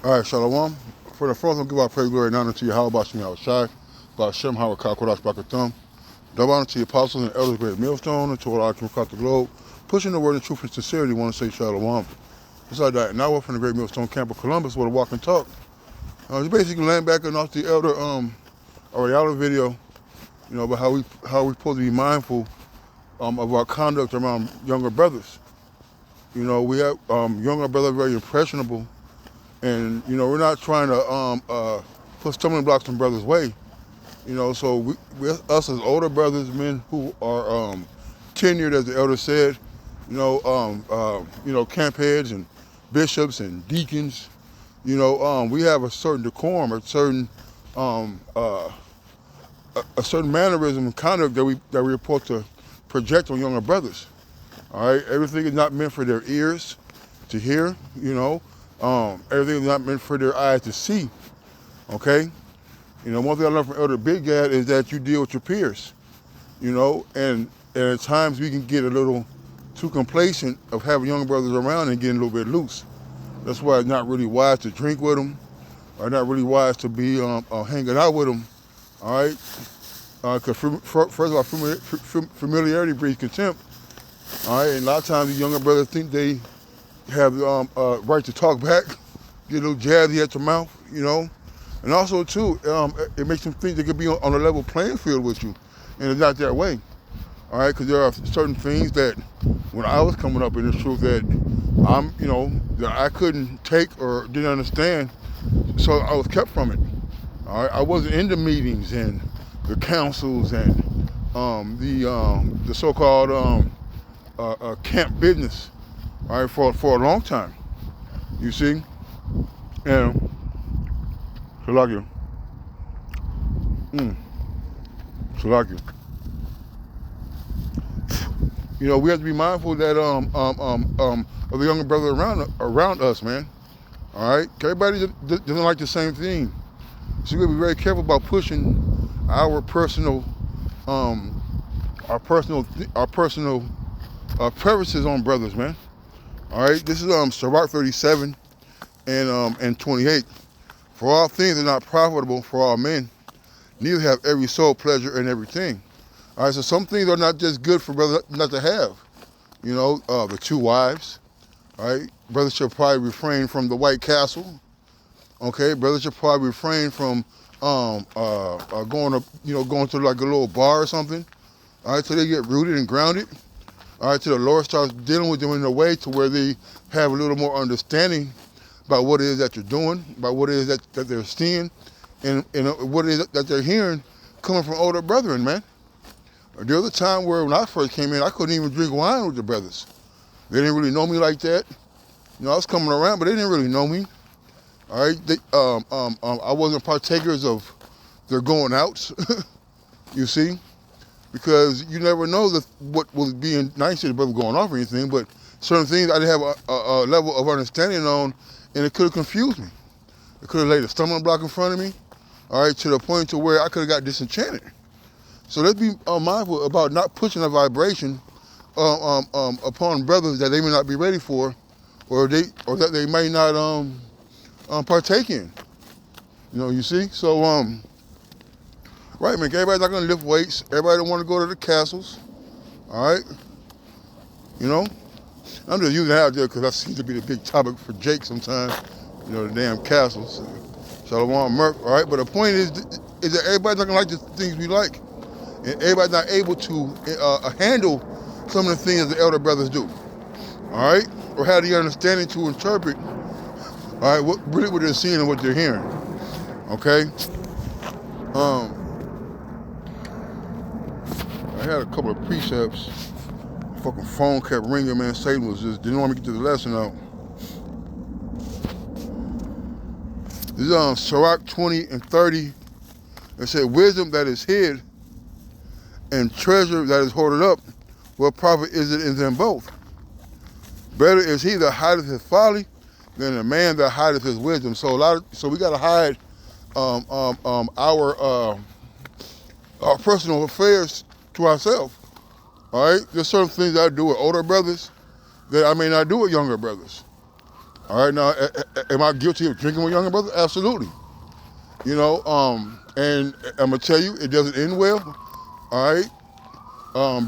All right, Shalom. For the first, I'll give our praise, glory, and honor to you. How about you, Shai? By Shem, Howard, Kodash, Bakathum. Double honor to the apostles and elders, great millstone, and to all our across the globe. Pushing the word of truth and sincerity, want to say Shalom. It's like that. Now we're from the great millstone camp of Columbus, where the walk and talk. It's basically laying back and off the elder Ariella video, about how we supposed to be mindful of our conduct around younger brothers. We have younger brothers very impressionable. And, we're not trying to put stumbling blocks in brothers' way. So us as older brothers, men who are tenured, as the elder said, camp heads and bishops and deacons, we have a certain decorum, a certain mannerism and conduct that we're supposed to project on younger brothers. All right, everything is not meant for their ears to hear, everything is not meant for their eyes to see, okay? One thing I learned from Elder Big Gad is that you deal with your peers, and at times we can get a little too complacent of having younger brothers around and getting a little bit loose. That's why it's not really wise to drink with them, or not really wise to be hanging out with them, all right? Because first of all, familiarity breeds contempt, all right? And a lot of times the younger brothers think they have right to talk back, get a little jazzy at the mouth, And also, too, it makes them think they could be on a level playing field with you, and it's not that way, all right? Because there are certain things that, when I was coming up in the truth, that that I couldn't take or didn't understand, so I was kept from it, all right? I wasn't in the meetings and the councils and the so-called camp business, all right, for a long time, you see? And Salakia. Salakia. We have to be mindful that of the younger brother around us, man. All right? Everybody doesn't like the same thing. So we have to be very careful about pushing our personal preferences on brothers, man. All right? This is Sirach 37 and 28. For all things are not profitable for all men, neither have every soul pleasure in everything. All right, so some things are not just good for brothers not to have. The two wives. All right, brothers should probably refrain from the White Castle. Okay, brothers should probably refrain from going to like a little bar or something. All right, till they get rooted and grounded. All right, till the Lord starts dealing with them in a way to where they have a little more understanding about what it is that you're doing, about what it is that they're seeing, and what it is that they're hearing coming from older brethren, man. There was a time where when I first came in, I couldn't even drink wine with the brothers. They didn't really know me like that. I was coming around, but they didn't really know me. All right, I wasn't partakers of their going outs, you see, because you never know what was being nice to the brother going off or anything, but certain things I didn't have a level of understanding on, and it could have confused me. It could have laid a stumbling block in front of me, all right, to the point to where I could have got disenchanted. So let's be mindful about not pushing a vibration upon brothers that they may not be ready for, or that they may not partake in. You see? So right, man. Everybody's not gonna lift weights. Everybody don't want to go to the castles. All right. I'm just using that out there because that seems to be the big topic for Jake sometimes. The damn castles. Shalom Murph, all right? But the point is that everybody's not going to like the things we like. And everybody's not able to handle some of the things the elder brothers do, all right? Or have the understanding to interpret, all right, what they're seeing and what they're hearing, okay? I had a couple of precepts. Fucking phone kept ringing, man. Satan didn't want me to get to the lesson out. This is Sirach 20 and 30. It said, wisdom that is hid and treasure that is hoarded up, what profit is it in them both? Better is he that hideth his folly than a man that hideth his wisdom. So we gotta hide our personal affairs to ourselves. All right, there's certain things that I do with older brothers that I may not do with younger brothers. All right, now, am I guilty of drinking with younger brothers? Absolutely. You know, and I'm gonna tell you, it doesn't end well. All right,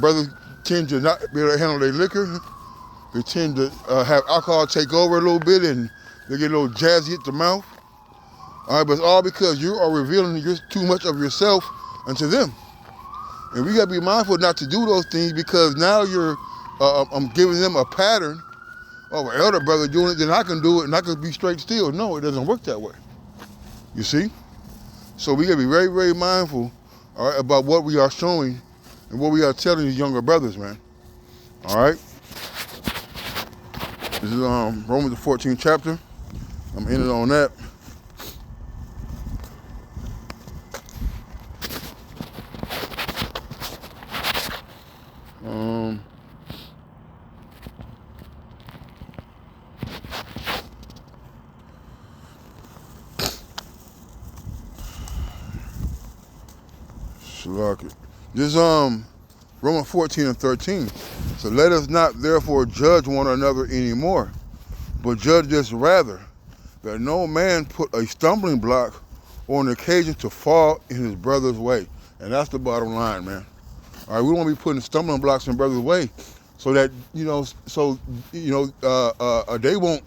brothers tend to not be able to handle their liquor. They tend to have alcohol take over a little bit, and they get a little jazzy at the mouth. All right, but it's all because you are revealing too much of yourself unto them. And we gotta be mindful not to do those things, because now you're giving them a pattern of an elder brother doing it, then I can do it and I can be straight still. No, it doesn't work that way. You see? So we gotta be very, very mindful, all right, about what we are showing and what we are telling these younger brothers, man. All right? This is Romans the 14th chapter. I'm ending on that. This Romans 14 and 13. So let us not therefore judge one another anymore, but judge this rather, that no man put a stumbling block or an occasion to fall in his brother's way. And that's the bottom line, man. All right, we don't want to be putting stumbling blocks in brother's way, so that they won't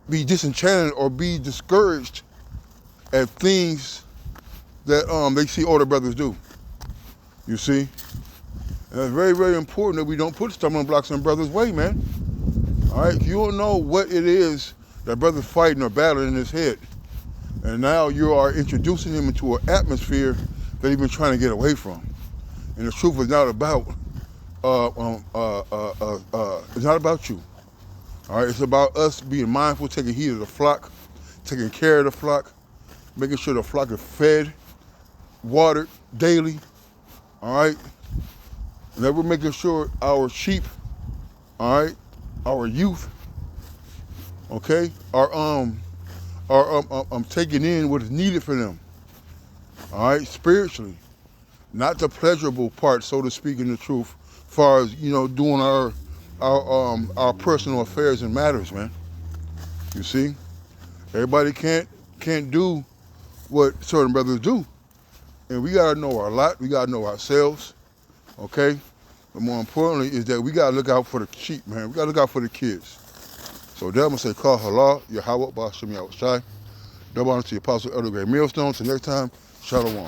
be disenchanted or be discouraged at things that they see older brothers do. You see? And it's very, very important that we don't put stumbling blocks in brothers' way, man. All right? You don't know what it is that brother's fighting or battling in his head. And now you are introducing him into an atmosphere that he's been trying to get away from. And the truth is not about it's not about you. All right? It's about us being mindful, taking heed of the flock, taking care of the flock, making sure the flock is fed, watered daily. All right? And that we're making sure our sheep, all right, our youth, okay, are taking in what is needed for them. All right, spiritually, not the pleasurable part, so to speak, in the truth, as far as doing our personal affairs and matters, man. You see, everybody can't do what certain brothers do, and we gotta know our lot. We gotta know ourselves, okay. But more importantly is that we gotta look out for the sheep, man. We gotta look out for the kids. So that I'm gonna say, call halal, Yahweh, Ba'ashem Yahushai. Double honor to the Apostle Elder Grey Millstone. Till next time, Shalom.